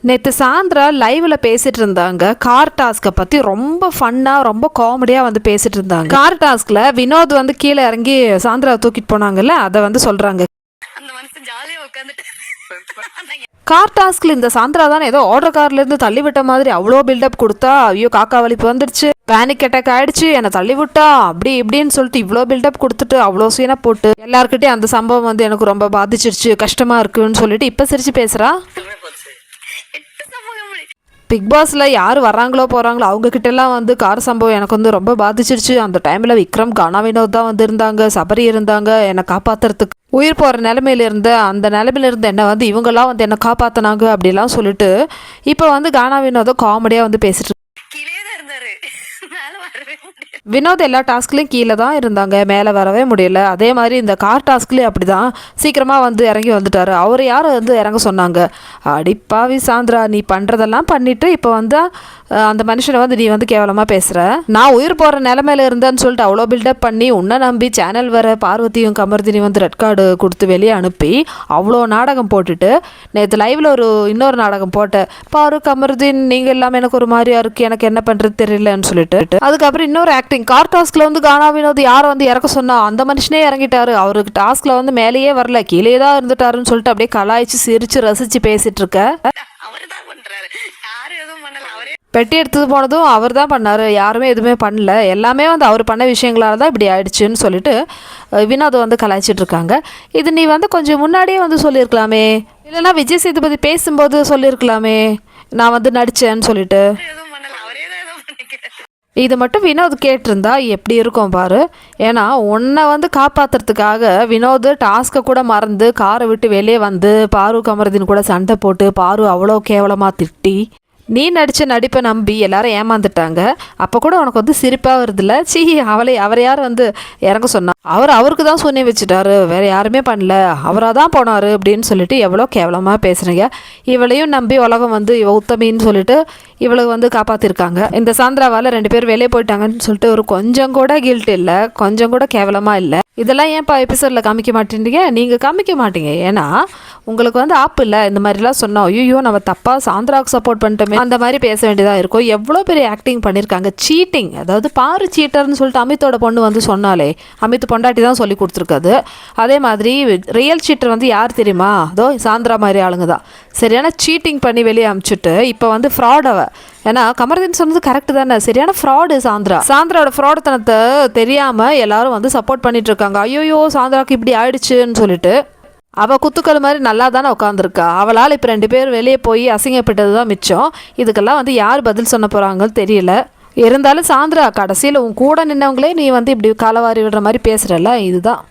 நேற்று சாயந்தரா லைவ்ல பேசிட்டு இருந்தாங்க கார் டாஸ்கை பத்தி. ரொம்ப ஃபன்னா ரொம்ப காமெடியா வந்து பேசிட்டு இருந்தாங்க. கார் டாஸ்க்ல வினோத் வந்து கீழே இறங்கி சாயந்தரா தூக்கிட்டு போனாங்கல்ல, அதை வந்து சொல்றாங்க. கார் டாஸ்க்ல இந்த சாயந்தரா தான் ஏதோ ஆர்டர் கார்ல இருந்து தள்ளி விட்ட மாதிரி அவ்வளோ பில்டப் கொடுத்தா, ஐயோ காக்கா வலிப்பு வந்துடுச்சு, பேனிக் அட்டாக் ஆயிடுச்சு, என்னை தள்ளி விட்டா அப்படி இப்படின்னு சொல்லிட்டு இவ்வளோ பில்டப் கொடுத்துட்டு அவ்வளோ சீனா போட்டு எல்லாருக்கிட்டையும் அந்த சம்பவம் வந்து எனக்கு ரொம்ப பாதிச்சிருச்சு, கஷ்டமா இருக்குன்னு சொல்லிட்டு இப்ப சிரிச்சு பேசுறா. பிக் பாஸ்ல யார் வராங்களோ போறாங்களோ அவங்க கிட்ட எல்லாம் வந்து கார் சம்பவம் எனக்கு வந்து ரொம்ப பாதிச்சிருச்சு. அந்த டைம்ல விக்ரம் கானா வினோத் தான் வந்து இருந்தாங்க, சபரி இருந்தாங்க என்னை காப்பாத்துறதுக்கு. உயிர் போகிற நிலமையில இருந்த அந்த நிலமையில இருந்து என்னை வந்து இவங்கெல்லாம் வந்து என்னை காப்பாற்றினாங்க அப்படிலாம் சொல்லிட்டு இப்போ வந்து கானா வினோத காமெடியாக வந்து பேசிட்டு வினோத் எல்லா டாஸ்க்லையும் கீழே தான் இருந்தாங்க, மேலே வரவே முடியல. அதே மாதிரி இந்த கார் டாஸ்க்லேயும் அப்படி தான் சீக்கிரமாக வந்து இறங்கி வந்துட்டார். அவர் யார் வந்து இறங்க சொன்னாங்க? அடிப்பாவி சாந்திரா, நீ பண்ணுறதெல்லாம் பண்ணிவிட்டு இப்போ வந்து அந்த மனுஷனை வந்து நீ வந்து கேவலமாக பேசுகிற. நான் உயிர் போகிற நிலமையில இருந்தேன்னு சொல்லிட்டு அவ்வளோ பில்டப் பண்ணி உன்னை நம்பி சேனல் வர பார்வதியும் கமர்தினி வந்து ரெட் கார்டு கொடுத்து வெளியே அனுப்பி அவ்வளோ நாடகம் போட்டுட்டு நேற்று லைவில் இன்னொரு நாடகம் போட்டேன். பாரு கமர்தீன், நீங்கள் எல்லாமே எனக்கு ஒரு மாதிரியா இருக்குது, எனக்கு என்ன பண்ணுறது தெரியலன்னு சொல்லிட்டு அதுக்கப்புறம் இன்னொரு ஆக்டிங் கார் டாஸ்க்ல வந்து கானா வினோத் யாரை வந்து இறக்க சொன்னா அந்த மனுஷனே இறங்கிட்டாரு. அவருக்கு டாஸ்க்ல வந்து மேலேயே வரல, கீழே தான் இருந்துட்டாருன்னு சொல்லிட்டு அப்படியே கலாய்ச்சி சிரிச்சு ரசிச்சு பேசிட்டு இருக்க. பெட்டி எடுத்தது போனதும் அவர் தான் பண்ணாரு, யாருமே எதுவுமே பண்ணல, எல்லாமே வந்து அவர் பண்ண விஷயங்களால தான் இப்படி ஆயிடுச்சுன்னு சொல்லிட்டு வினோத் வந்து கலாய்ச்சிட்டு இருக்காங்க. இது நீ வந்து கொஞ்சம் முன்னாடியே வந்து சொல்லியிருக்கலாமே, இல்லைன்னா விஜய் சேதுபதி பேசும்போது சொல்லியிருக்கலாமே நான் வந்து நடிச்சேன்னு சொல்லிட்டு. இது மட்டும் வினோத் கேட்டிருந்தா எப்படி இருக்கும் பாரு. ஏன்னா உன்னை வந்து காப்பாற்றுறதுக்காக வினோத் டாஸ்க்கை கூட மறந்து காரை விட்டு வெளியே வந்து பாரு கமருதீன் கூட சண்டை போட்டு பாரு அவ்வளோ கேவலமாக திட்டி நீ நடித்த நடிப்பை நம்பி எல்லாரும் ஏமாந்துட்டாங்க. அப்போ கூட உனக்கு வந்து சிரிப்பாக வருதுல்ல. அவர் யார் வந்து இறங்க சொன்னா? அவருக்கு தான் சொன்னி வச்சுட்டாரு, வேற யாருமே பண்ணல, அவராக தான் போனார் அப்படின்னு சொல்லிட்டு எவ்வளோ கேவலமாக பேசுகிறீங்க. இவளையும் நம்பி உலகம் வந்து இவ உத்தமின்னு சொல்லிட்டு இவளுக்கு வந்து காப்பாற்றிருக்காங்க. இந்த சாந்திராவால் 2 பேர் வெளியே போயிட்டாங்கன்னு சொல்லிட்டு ஒரு கொஞ்சம் கூட கில்ட் இல்லை, கொஞ்சம் கூட கேவலமாக இல்லை. இதெல்லாம் ஏன்ப்பா எபிசோடில் காமிக்க மாட்டேன்றீங்க? நீங்கள் காமிக்க மாட்டீங்க, ஏன்னா உங்களுக்கு வந்து ஆப் இல்லை. இந்த மாதிரிலாம் சொன்னோம், ஐயோ நம்ம தப்பாக சாந்திராவுக்கு சப்போர்ட் பண்ணிட்டோமே அந்த மாதிரி பேச வேண்டியதாக இருக்கும். எவ்வளோ பெரிய ஆக்டிங் பண்ணியிருக்காங்க. சீட்டிங், அதாவது பாரு சீட்டர்னு சொல்லிட்டு அமித்தோட பொண்ணு வந்து சொன்னாலே, அமித் பொண்டாட்டி தான் சொல்லி கொடுத்துருக்காது. அதே மாதிரி ரியல் சீட்டர் வந்து யார் தெரியுமா? அதோ சாந்திரா மாதிரி ஆளுங்க தான். சரியான சீட்டிங் பண்ணி வெளியே அமுச்சுட்டு இப்போ வந்து ஃப்ராட் அவ. ஏன்னா கமர்தீன் சொன்னது கரெக்டு தானே, சரியான ஃப்ராடு சாந்திராவோட ஃப்ராடுத்தனத்தை தெரியாமல் எல்லாரும் வந்து சப்போர்ட் பண்ணிட்டு இருக்காங்க. ஐயோயோ சாந்திராவுக்கு இப்படி ஆயிடுச்சுன்னு சொல்லிட்டு. அவள் குத்துக்கள் மாதிரி நல்லா தானே உட்காந்துருக்கா. அவளால் இப்போ 2 பேர் வெளியே போய் அசிங்கப்பட்டது தான் மிச்சம். இதுக்கெல்லாம் வந்து யார் பதில் சொன்ன போகிறாங்கன்னு தெரியல. இருந்தாலும் சாந்திரா கடைசியில் உன் கூட நின்னவங்களே நீ வந்து இப்படி காலவாரி விடுற மாதிரி பேசுகிறல்ல, இதுதான்.